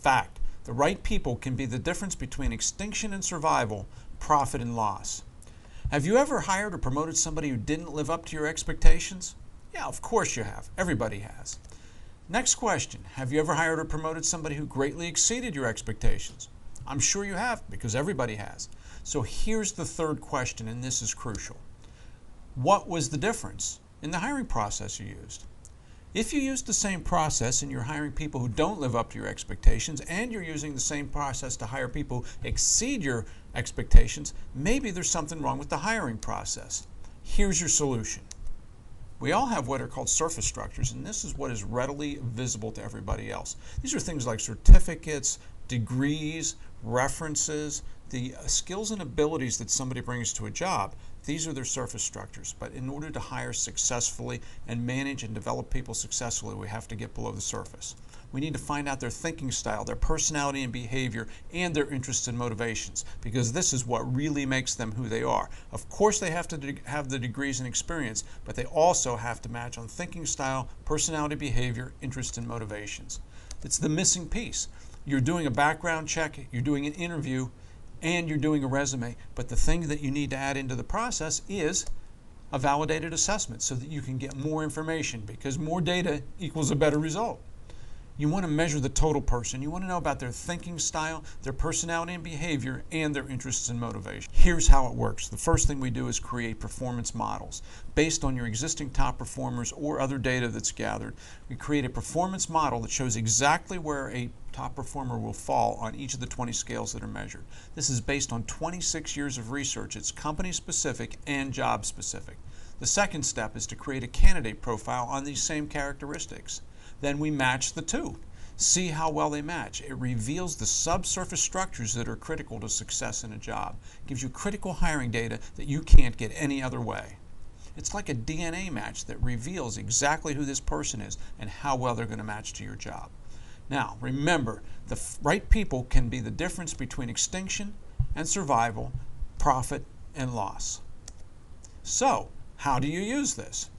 Fact, the right people can be the difference between extinction and survival, profit and loss. Have you ever hired or promoted somebody who didn't live up to your expectations? Yeah, of course you have. Everybody has. Next question, have you ever hired or promoted somebody who greatly exceeded your expectations? I'm sure you have, because everybody has. So here's the third question, and this is crucial. What was the difference in the hiring process you used? If you used the same process and you're hiring people who don't live up to your expectations, and you're using the same process to hire people who exceed your expectations, maybe there's something wrong with the hiring process. Here's your solution. We all have what are called surface structures, and this is what is readily visible to everybody else. These are things like certificates, degrees, references, the skills and abilities that somebody brings to a job. These are their surface structures. But in order to hire successfully and manage and develop people successfully, we have to get below the surface. We need to find out their thinking style, their personality and behavior, and their interests and motivations, because this is what really makes them who they are. Of course, they have to have the degrees and experience, but they also have to match on thinking style, personality, behavior, interests, and motivations. It's the missing piece. You're doing a background check, you're doing an interview, and you're doing a resume, but the thing that you need to add into the process is a validated assessment so that you can get more information, because more data equals a better result. You want to measure the total person. You want to know about their thinking style, their personality and behavior, and their interests and motivation. Here's how it works. The first thing we do is create performance models. Based on your existing top performers or other data that's gathered, we create a performance model that shows exactly where a top performer will fall on each of the 20 scales that are measured. This is based on 26 years of research. It's company specific and job specific. The second step is to create a candidate profile on these same characteristics. Then we match the two. See how well they match. It reveals the subsurface structures that are critical to success in a job. It gives you critical hiring data that you can't get any other way. It's like a DNA match that reveals exactly who this person is and how well they're going to match to your job. Now, remember, the right people can be the difference between extinction and survival, profit and loss. So, how do you use this?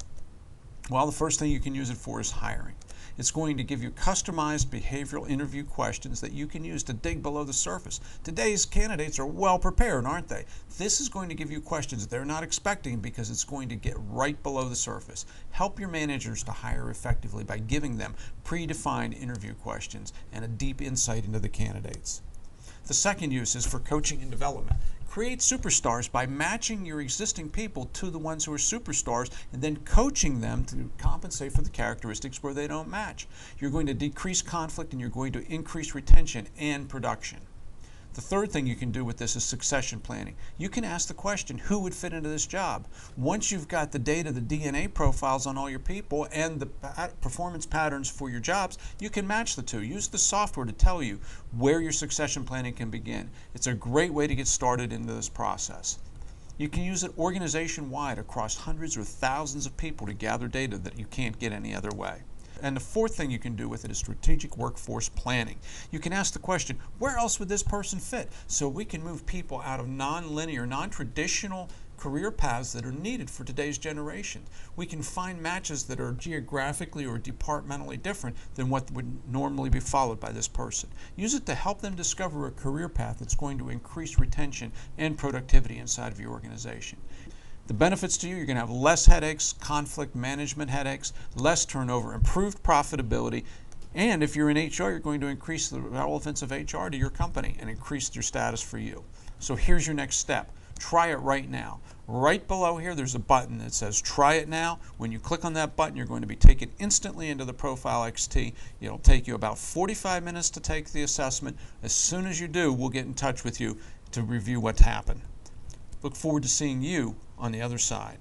Well, the first thing you can use it for is hiring. It's going to give you customized behavioral interview questions that you can use to dig below the surface. Today's candidates are well prepared, aren't they? This is going to give you questions they're not expecting, because it's going to get right below the surface. Help your managers to hire effectively by giving them predefined interview questions and a deep insight into the candidates. The second use is for coaching and development. Create superstars by matching your existing people to the ones who are superstars and then coaching them to compensate for the characteristics where they don't match. You're going to decrease conflict and you're going to increase retention and production. The third thing you can do with this is succession planning. You can ask the question, who would fit into this job? Once you've got the data, the DNA profiles on all your people and the performance patterns for your jobs, you can match the two. Use the software to tell you where your succession planning can begin. It's a great way to get started into this process. You can use it organization-wide across hundreds or thousands of people to gather data that you can't get any other way. And the fourth thing you can do with it is strategic workforce planning. You can ask the question, where else would this person fit? So we can move people out of non-linear, non-traditional career paths that are needed for today's generation. We can find matches that are geographically or departmentally different than what would normally be followed by this person. Use it to help them discover a career path that's going to increase retention and productivity inside of your organization. The benefits to you, you're going to have less headaches, conflict management headaches, less turnover, improved profitability, and if you're in HR, you're going to increase the relevance of HR to your company and increase your status for you. So here's your next step. Try it right now. Right below here, there's a button that says Try It Now. When you click on that button, you're going to be taken instantly into the Profile XT. It'll take you about 45 minutes to take the assessment. As soon as you do, we'll get in touch with you to review what's happened. Look forward to seeing you on the other side.